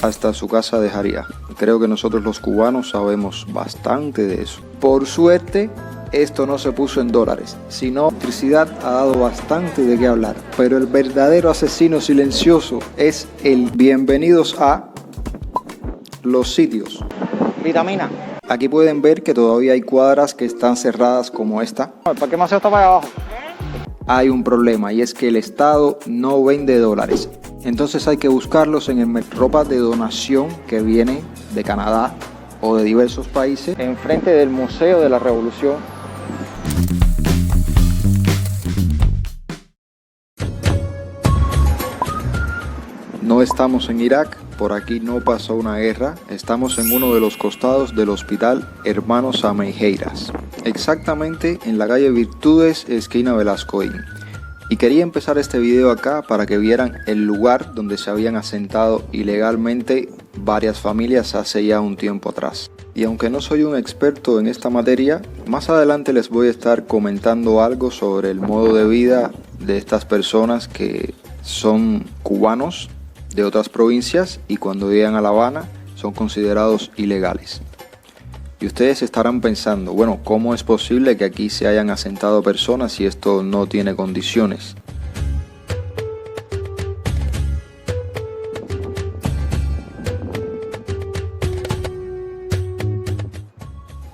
hasta su casa dejaría. Creo que nosotros los cubanos sabemos bastante de eso. Por suerte, esto no se puso en dólares, sino la electricidad ha dado bastante de qué hablar. Pero el verdadero asesino silencioso es el bienvenidos a los sitios. Vitamina. Aquí pueden ver que todavía hay cuadras que están cerradas como esta. ¿Para qué más está para allá abajo? Hay un problema y es que el Estado no vende dólares. Entonces hay que buscarlos en ropa de donación que viene de Canadá o de diversos países. Enfrente del Museo de la Revolución. No estamos en Irak, por aquí no pasó una guerra, estamos en uno de los costados del Hospital Hermanos Ameireiras, exactamente en la calle Virtudes, esquina Velascoín. Y quería empezar este video acá para que vieran el lugar donde se habían asentado ilegalmente varias familias hace ya un tiempo atrás. Y aunque no soy un experto en esta materia, más adelante les voy a estar comentando algo sobre el modo de vida de estas personas que son cubanos de otras provincias y cuando llegan a La Habana son considerados ilegales. Y ustedes estarán pensando, bueno, ¿cómo es posible que aquí se hayan asentado personas si esto no tiene condiciones?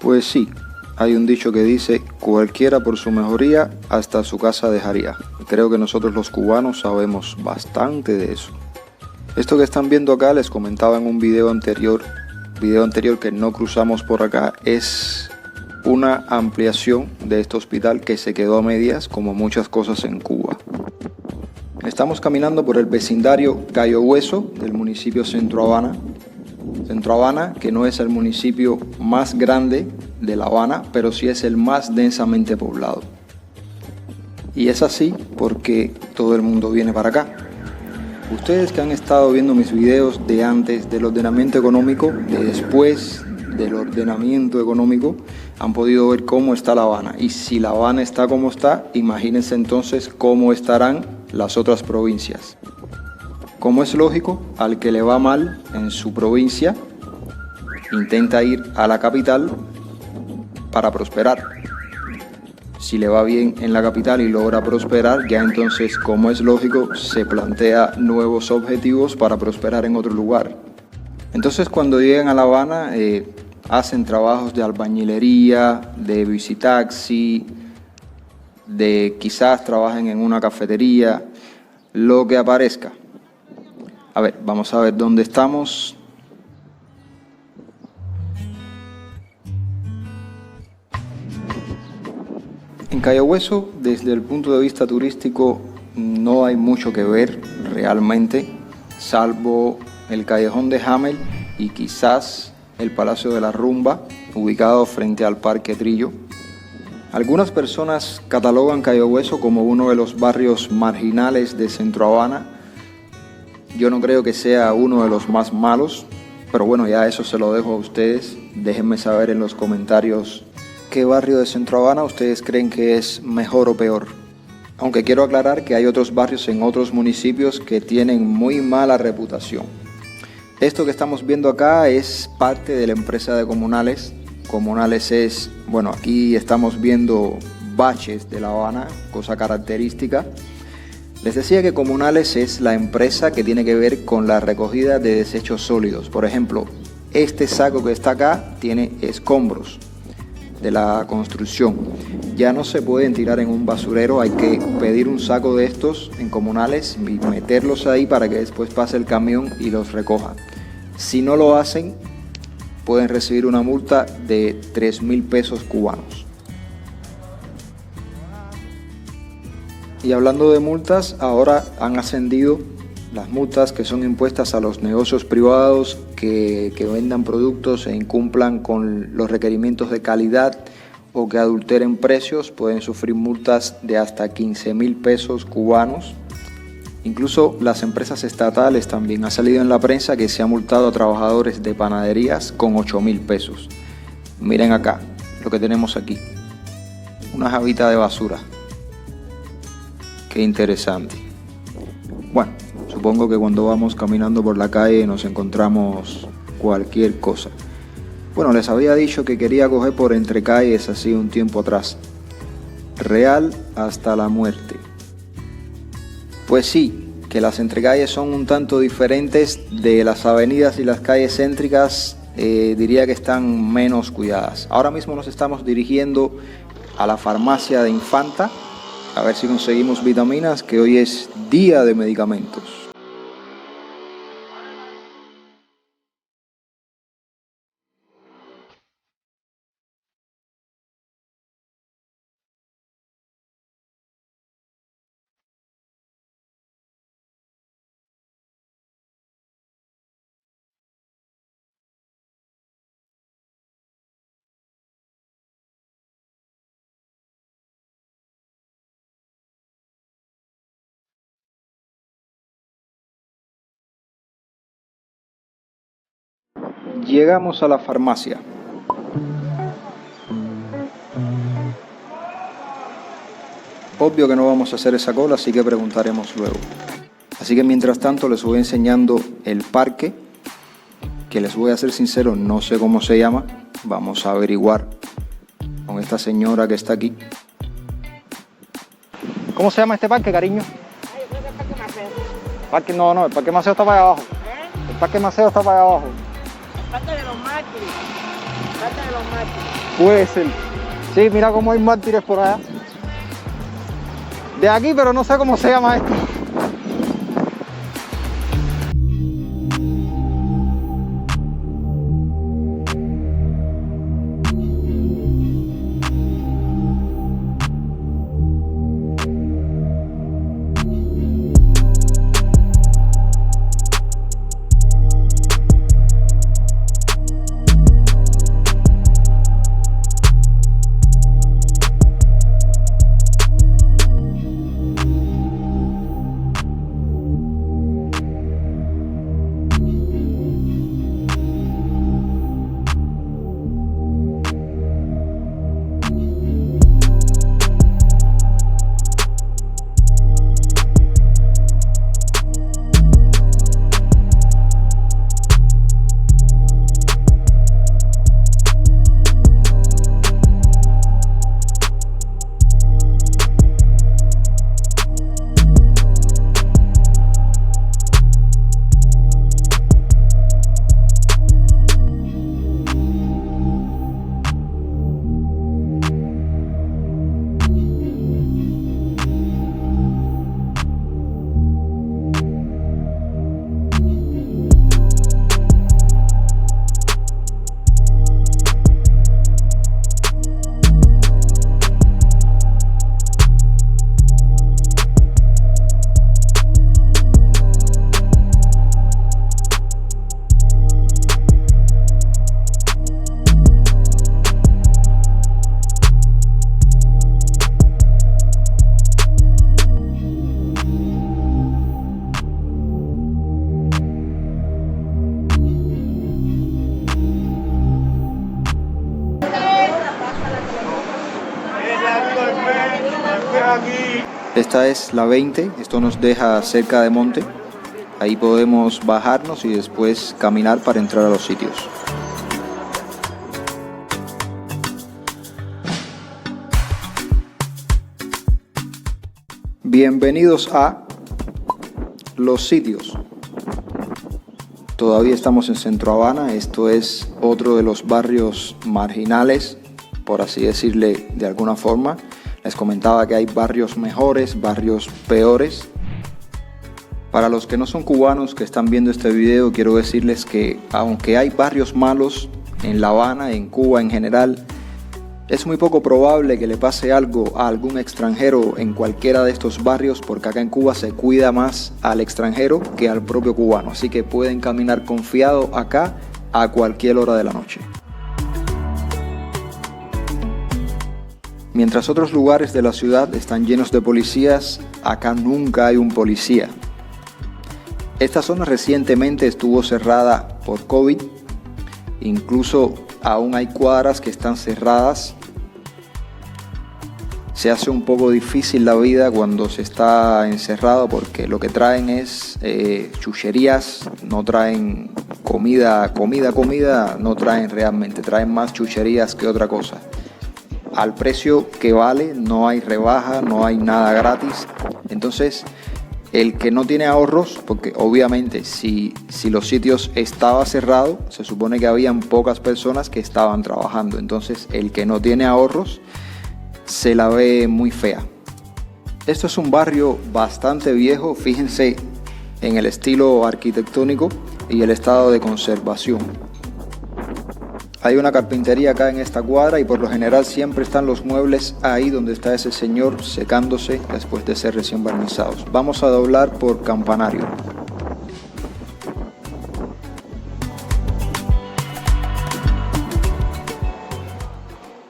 Pues sí, hay un dicho que dice, cualquiera por su mejoría hasta su casa dejaría. Creo que nosotros los cubanos sabemos bastante de eso. Esto que están viendo acá, les comentaba en un video anterior que no cruzamos por acá, es una ampliación de este hospital que se quedó a medias como muchas cosas en Cuba. Estamos caminando por el vecindario Cayo Hueso del municipio Centro Habana. Centro Habana, que no es el municipio más grande de La Habana, pero sí es el más densamente poblado. Y es así porque todo el mundo viene para acá. Ustedes que han estado viendo mis videos de antes del ordenamiento económico, de después del ordenamiento económico, han podido ver cómo está La Habana. Y si La Habana está como está, imagínense entonces cómo estarán las otras provincias. Como es lógico, al que le va mal en su provincia, intenta ir a la capital para prosperar. Si le va bien en la capital y logra prosperar, ya entonces, como es lógico, se plantea nuevos objetivos para prosperar en otro lugar. Entonces, cuando llegan a La Habana, hacen trabajos de albañilería, de visitaxi, de quizás trabajen en una cafetería, lo que aparezca. A ver, vamos a ver dónde estamos. En Cayo Hueso, desde el punto de vista turístico, no hay mucho que ver realmente, salvo el Callejón de Hamel y quizás el Palacio de la Rumba, ubicado frente al Parque Trillo. Algunas personas catalogan Cayo Hueso como uno de los barrios marginales de Centro Habana. Yo no creo que sea uno de los más malos, pero bueno, ya eso se lo dejo a ustedes. Déjenme saber en los comentarios qué barrio de Centro Habana ustedes creen que es mejor o peor. Aunque quiero aclarar que hay otros barrios en otros municipios que tienen muy mala reputación. Esto que estamos viendo acá es parte de la empresa de Comunales. Comunales es, bueno, aquí estamos viendo baches de La Habana, cosa característica. Les decía que Comunales es la empresa que tiene que ver con la recogida de desechos sólidos. Por ejemplo, este saco que está acá tiene escombros de la construcción. Ya no se pueden tirar en un basurero, hay que pedir un saco de estos en Comunales y meterlos ahí para que después pase el camión y los recoja. Si no lo hacen, pueden recibir una multa de 3.000 pesos cubanos. Y hablando de multas, ahora han ascendido las multas que son impuestas a los negocios privados que vendan productos e incumplan con los requerimientos de calidad o que adulteren precios. Pueden sufrir multas de hasta 15.000 pesos cubanos. Incluso las empresas estatales también. Ha salido en la prensa que se ha multado a trabajadores de panaderías con 8.000 pesos. Miren acá lo que tenemos aquí. Una jabita de basura. Qué interesante. Bueno, Supongo que cuando vamos caminando por la calle nos encontramos cualquier cosa. Bueno, les había dicho que quería coger por entre calles así un tiempo atrás. Real hasta la muerte. Pues sí, que las entrecalles son un tanto diferentes de las avenidas y las calles céntricas, diría que están menos cuidadas. Ahora mismo nos estamos dirigiendo a la farmacia de Infanta, a ver si conseguimos vitaminas, que hoy es día de medicamentos. Llegamos a la farmacia. Obvio que no vamos a hacer esa cola, así que preguntaremos luego. Así que mientras tanto les voy enseñando el parque, que les voy a ser sincero, no sé cómo se llama. Vamos a averiguar con esta señora que está aquí. ¿Cómo se llama este parque, cariño? Ay, creo que es Parque Maceo. No, el Parque Maceo está para allá abajo. El Parque Maceo está para allá abajo. El Parque de los Mártires. El Parque de los Mártires. Puede ser. Sí, mira cómo hay mártires por allá. De aquí, pero no sé cómo se llama esto. Esta es la 20, esto nos deja cerca de monte. Ahí podemos bajarnos y después caminar para entrar a los sitios. Bienvenidos a Los Sitios. Todavía estamos en Centro Habana, esto es otro de los barrios marginales, por así decirle de alguna forma. Les comentaba que hay barrios mejores, barrios peores. Para los que no son cubanos que están viendo este video, quiero decirles que aunque hay barrios malos en La Habana, en Cuba en general, es muy poco probable que le pase algo a algún extranjero en cualquiera de estos barrios, porque acá en Cuba se cuida más al extranjero que al propio cubano. Así que pueden caminar confiado acá a cualquier hora de la noche. Mientras otros lugares de la ciudad están llenos de policías, acá nunca hay un policía. Esta zona recientemente estuvo cerrada por COVID, incluso aún hay cuadras que están cerradas. se hace un poco difícil la vida cuando se está encerrado, porque lo que traen es chucherías, no traen comida, no traen realmente, traen más chucherías que otra cosa. Al precio que vale, no hay rebaja, no hay nada gratis. Entonces, el que no tiene ahorros, porque obviamente si los sitios estaban cerrados, se supone que habían pocas personas que estaban trabajando. Entonces, el que no tiene ahorros se la ve muy fea. Esto es un barrio bastante viejo, fíjense en el estilo arquitectónico y el estado de conservación. Hay una carpintería acá en esta cuadra y por lo general siempre están los muebles ahí donde está ese señor secándose después de ser recién barnizados. Vamos a doblar por Campanario.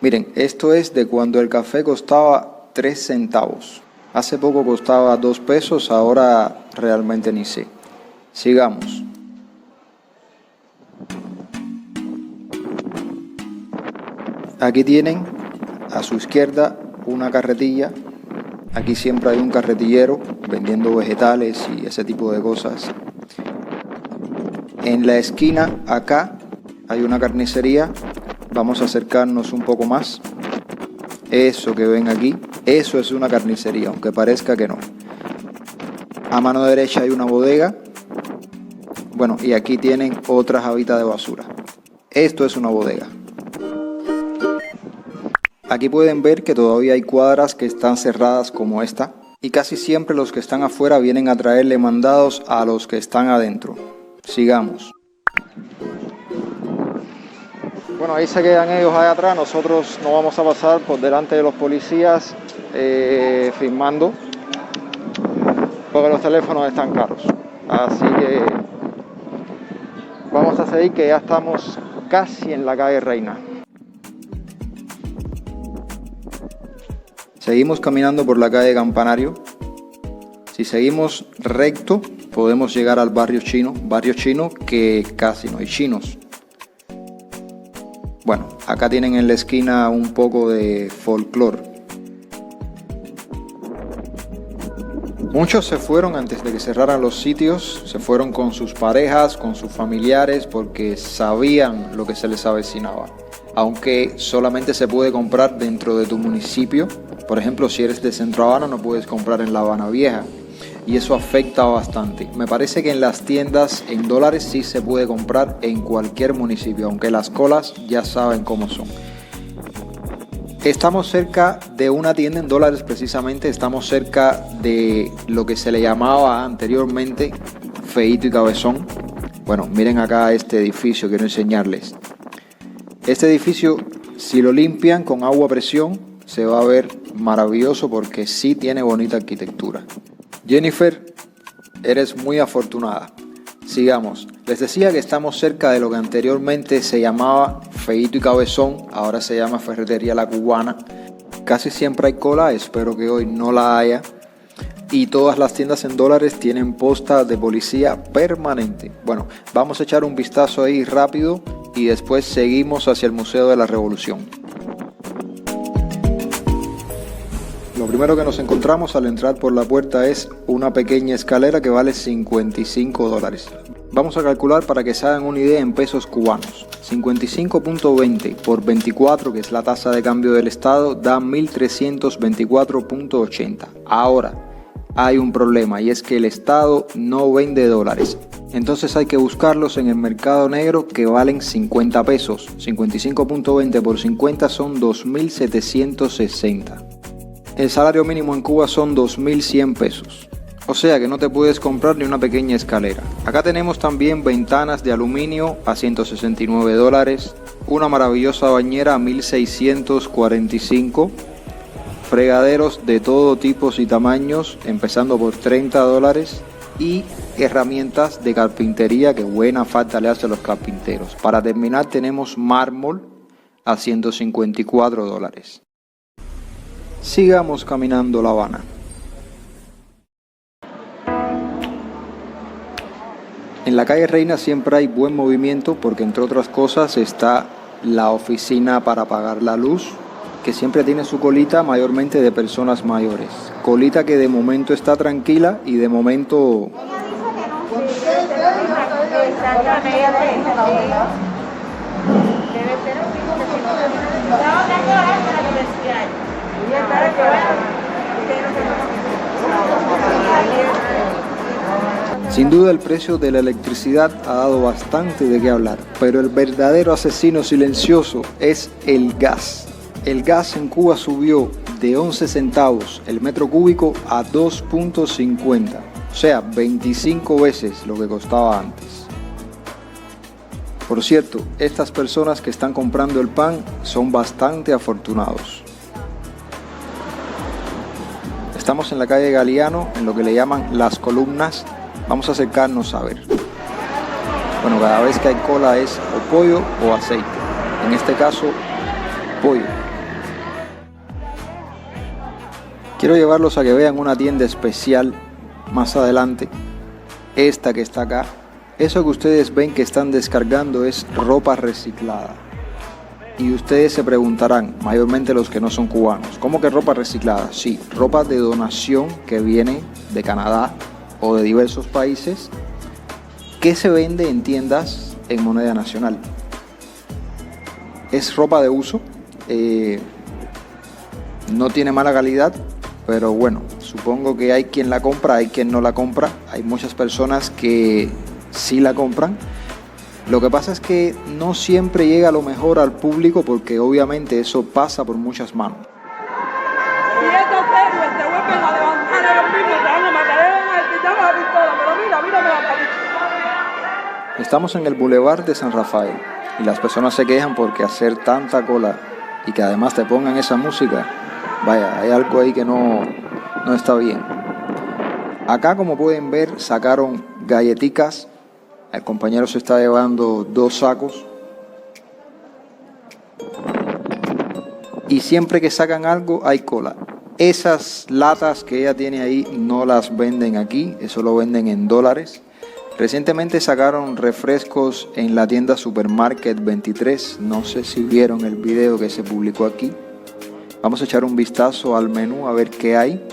Miren, esto es de cuando el café costaba 3 centavos. Hace poco costaba 2 pesos, ahora realmente ni sé. Sigamos. Aquí tienen a su izquierda una carretilla. Aquí siempre hay un carretillero vendiendo vegetales y ese tipo de cosas. En la esquina acá hay una carnicería. Vamos a acercarnos un poco más. Eso que ven aquí, eso es una carnicería, aunque parezca que no. A mano derecha hay una bodega. Bueno, y aquí tienen otra jabita de basura. Esto es una bodega. Aquí pueden ver que todavía hay cuadras que están cerradas como esta. Y casi siempre los que están afuera vienen a traerle mandados a los que están adentro. Sigamos. Bueno, ahí se quedan ellos allá atrás. Nosotros no vamos a pasar por delante de los policías filmando, porque los teléfonos están caros. Así que vamos a seguir, que ya estamos casi en la calle Reina. Seguimos caminando por la calle Campanario. Si seguimos recto, podemos llegar al barrio chino que casi no hay chinos. Bueno, acá tienen en la esquina un poco de folclore. Muchos se fueron antes de que cerraran los sitios, se fueron con sus parejas, con sus familiares, porque sabían lo que se les avecinaba. Aunque solamente se puede comprar dentro de tu municipio. Por ejemplo, si eres de Centro Habana, no puedes comprar en La Habana Vieja. Y eso afecta bastante. Me parece que en las tiendas en dólares sí se puede comprar en cualquier municipio, aunque las colas ya saben cómo son. Estamos cerca de una tienda en dólares precisamente, estamos cerca de lo que se le llamaba anteriormente Feito y Cabezón. Bueno, miren acá este edificio, quiero enseñarles. Este edificio, si lo limpian con agua a presión, se va a ver maravilloso porque sí tiene bonita arquitectura. Jennifer, eres muy afortunada. Sigamos. Les decía que estamos cerca de lo que anteriormente se llamaba Feito y Cabezón, ahora se llama Ferretería La Cubana. Casi siempre hay cola, espero que hoy no la haya. Y todas las tiendas en dólares tienen posta de policía permanente. Bueno, vamos a echar un vistazo ahí rápido y después seguimos hacia el Museo de la Revolución. Lo primero que nos encontramos al entrar por la puerta es una pequeña escalera que vale $55. Vamos a calcular para que se hagan una idea en pesos cubanos. 55.20 por 24, que es la tasa de cambio del estado, da 1.324.80. Ahora, hay un problema y es que el estado no vende dólares. Entonces hay que buscarlos en el mercado negro, que valen 50 pesos. 55.20 por 50 son 2.760. El salario mínimo en Cuba son 2.100 pesos. O sea que no te puedes comprar ni una pequeña escalera. Acá tenemos también ventanas de aluminio a $169. Una maravillosa bañera a 1.645. Fregaderos de todo tipo y tamaños, empezando por $30. Y herramientas de carpintería, que buena falta le hace a los carpinteros. Para terminar tenemos mármol a $154. Sigamos caminando La Habana. En la calle Reina siempre hay buen movimiento porque, entre otras cosas, está la oficina para pagar la luz. que siempre tiene su colita mayormente de personas mayores. Colita que de momento está tranquila y de momento... Sin duda el precio de la electricidad ha dado bastante de qué hablar, pero el verdadero asesino silencioso es el gas. El gas en Cuba subió de 11 centavos el metro cúbico a 2.50, o sea, 25 veces lo que costaba antes. Por cierto, estas personas que están comprando el pan son bastante afortunados. Estamos en la calle Galiano, en lo que le llaman Las Columnas. Vamos a acercarnos a ver. Bueno, cada vez que hay cola es o pollo o aceite. En este caso, pollo. Quiero llevarlos a que vean una tienda especial más adelante. Esta que está acá. Eso que ustedes ven que están descargando es ropa reciclada. Y ustedes se preguntarán, mayormente los que no son cubanos, ¿cómo que ropa reciclada? Sí, ropa de donación que viene de Canadá o de diversos países que se vende en tiendas en moneda nacional. Es ropa de uso, no tiene mala calidad, pero bueno, supongo que hay quien la compra, hay quien no la compra. Hay muchas personas que sí la compran. Lo que pasa es que no siempre llega lo mejor al público porque obviamente eso pasa por muchas manos. Si estos héroes se vuelven a levantar ellos mismos, se van a matar, ya me la pistola, pero mira me la pistola. Estamos en el Boulevard de San Rafael y las personas se quejan porque hacer tanta cola y que además te pongan esa música, vaya, hay algo ahí que no está bien. Acá, como pueden ver, sacaron galletitas. El compañero se está llevando 2 sacos. Y siempre que sacan algo hay cola. Esas latas que ella tiene ahí no las venden aquí, eso lo venden en dólares. Recientemente sacaron refrescos en la tienda Supermarket 23. No sé si vieron el video que se publicó aquí. Vamos a echar un vistazo al menú a ver qué hay.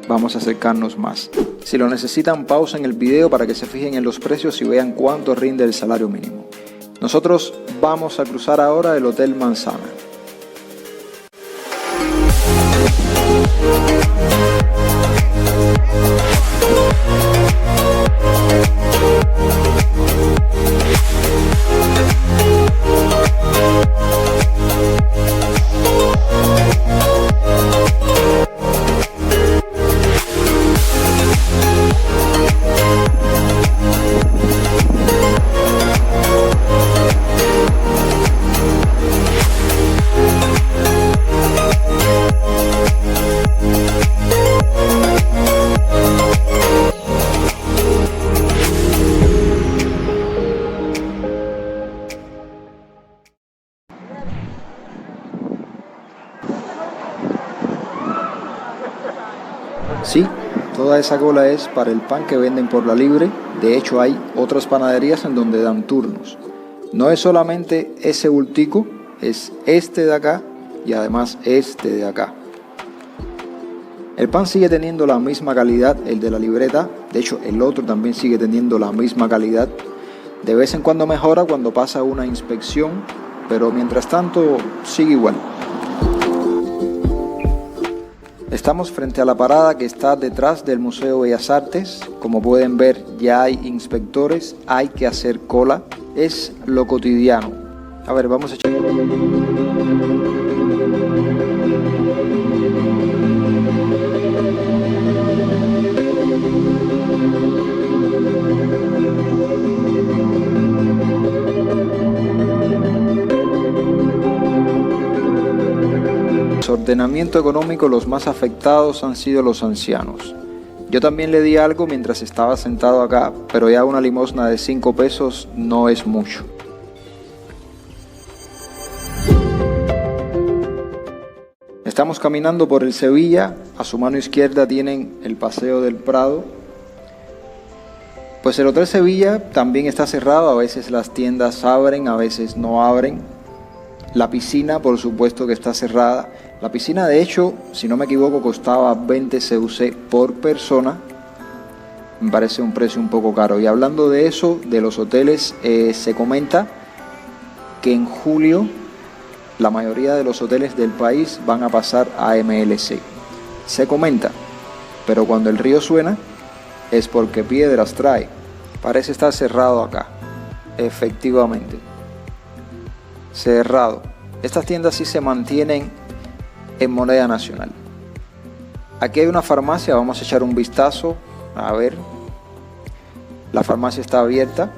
Vamos a acercarnos más. Si lo necesitan, pausen el video para que se fijen en los precios y vean cuánto rinde el salario mínimo. Nosotros vamos a cruzar ahora el Hotel Manzana. Sí, toda esa cola es para el pan que venden por la libre. De hecho, hay otras panaderías en donde dan turnos. No es solamente ese bultico, es este de acá y además este de acá. El pan sigue teniendo la misma calidad, el de la libreta. De hecho, el otro también sigue teniendo la misma calidad. De vez en cuando mejora cuando pasa una inspección, pero mientras tanto sigue igual. Estamos frente a la parada que está detrás del Museo Bellas Artes. Como pueden ver, ya hay inspectores, hay que hacer cola. Es lo cotidiano. A ver, vamos a echar... Ordenamiento económico, los más afectados han sido los ancianos. Yo también le di algo mientras estaba sentado acá, pero ya una limosna de 5 pesos no es mucho. Estamos caminando por el Sevilla, a su mano izquierda tienen el Paseo del Prado. Pues el Hotel Sevilla también está cerrado, a veces las tiendas abren, a veces no abren. La piscina, por supuesto que está cerrada. La piscina, de hecho, si no me equivoco, costaba 20 CUC por persona. Me parece un precio un poco caro. Y hablando de eso, de los hoteles, se comenta que en julio la mayoría de los hoteles del país van a pasar a MLC. Se comenta, pero cuando el río suena es porque piedras trae. Parece estar cerrado acá. Efectivamente. Cerrado. Estas tiendas sí se mantienen en moneda nacional. Aquí hay una farmacia, vamos a echar un vistazo. A ver. La farmacia está abierta.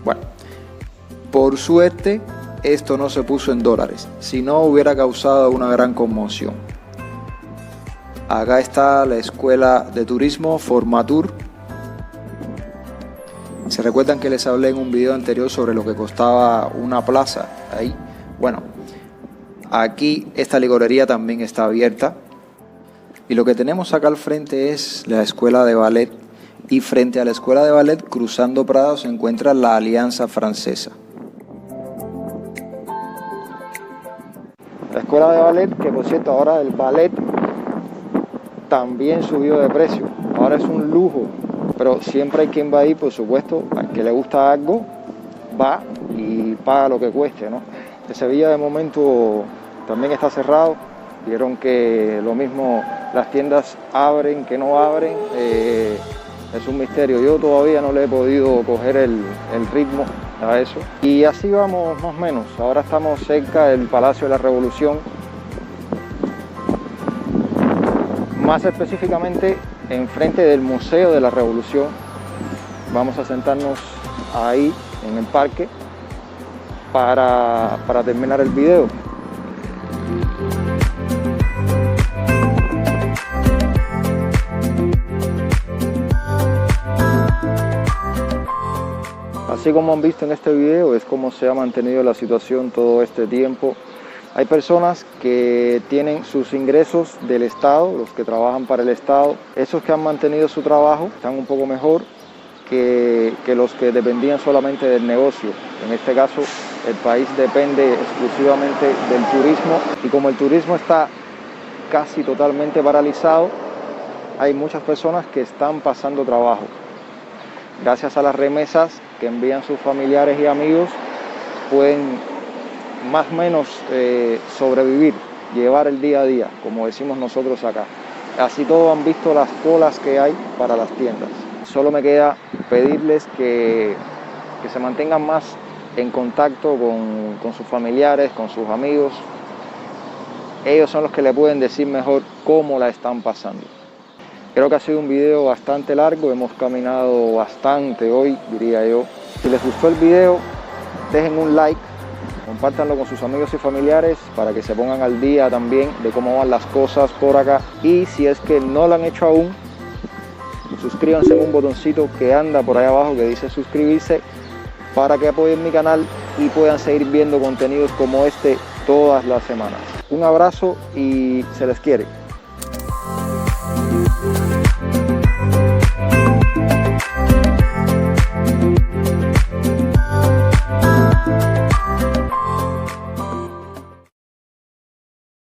Bueno, por suerte esto no se puso en dólares, si no hubiera causado una gran conmoción. Acá está la escuela de turismo Formatur. ¿Se recuerdan que les hablé en un video anterior sobre lo que costaba una plaza ahí? Bueno, aquí esta licorería también está abierta. Y lo que tenemos acá al frente es la escuela de ballet. Y frente a la escuela de ballet, cruzando Prado, se encuentra la Alianza Francesa. La escuela de ballet, que por cierto ahora el ballet también subió de precio. Ahora es un lujo, pero siempre hay quien va ahí, por supuesto, al que le gusta algo, va y paga lo que cueste, ¿no? De Sevilla de momento también está cerrado. Vieron que lo mismo las tiendas abren, que no abren. Es un misterio, yo todavía no le he podido coger el ritmo a eso. Y así vamos más o menos. Ahora estamos cerca del Palacio de la Revolución. Más específicamente enfrente del Museo de la Revolución. Vamos a sentarnos ahí en el parque para terminar el video. Así como han visto en este video, es como se ha mantenido la situación todo este tiempo. Hay personas que tienen sus ingresos del Estado, los que trabajan para el Estado. Esos que han mantenido su trabajo están un poco mejor que los que dependían solamente del negocio. En este caso, el país depende exclusivamente del turismo. Y como el turismo está casi totalmente paralizado, hay muchas personas que están pasando trabajo. Gracias a las remesas que envían sus familiares y amigos, pueden más o menos sobrevivir, llevar el día a día, como decimos nosotros acá. Así todo han visto las colas que hay para las tiendas. Solo me queda pedirles que se mantengan más en contacto con sus familiares, con sus amigos. Ellos son los que le pueden decir mejor cómo la están pasando. Creo que ha sido un video bastante largo, hemos caminado bastante hoy, diría yo. Si les gustó el video, dejen un like, compártanlo con sus amigos y familiares para que se pongan al día también de cómo van las cosas por acá. Y si es que no lo han hecho aún, suscríbanse en un botoncito que anda por ahí abajo que dice suscribirse para que apoyen mi canal y puedan seguir viendo contenidos como este todas las semanas. Un abrazo y se les quiere.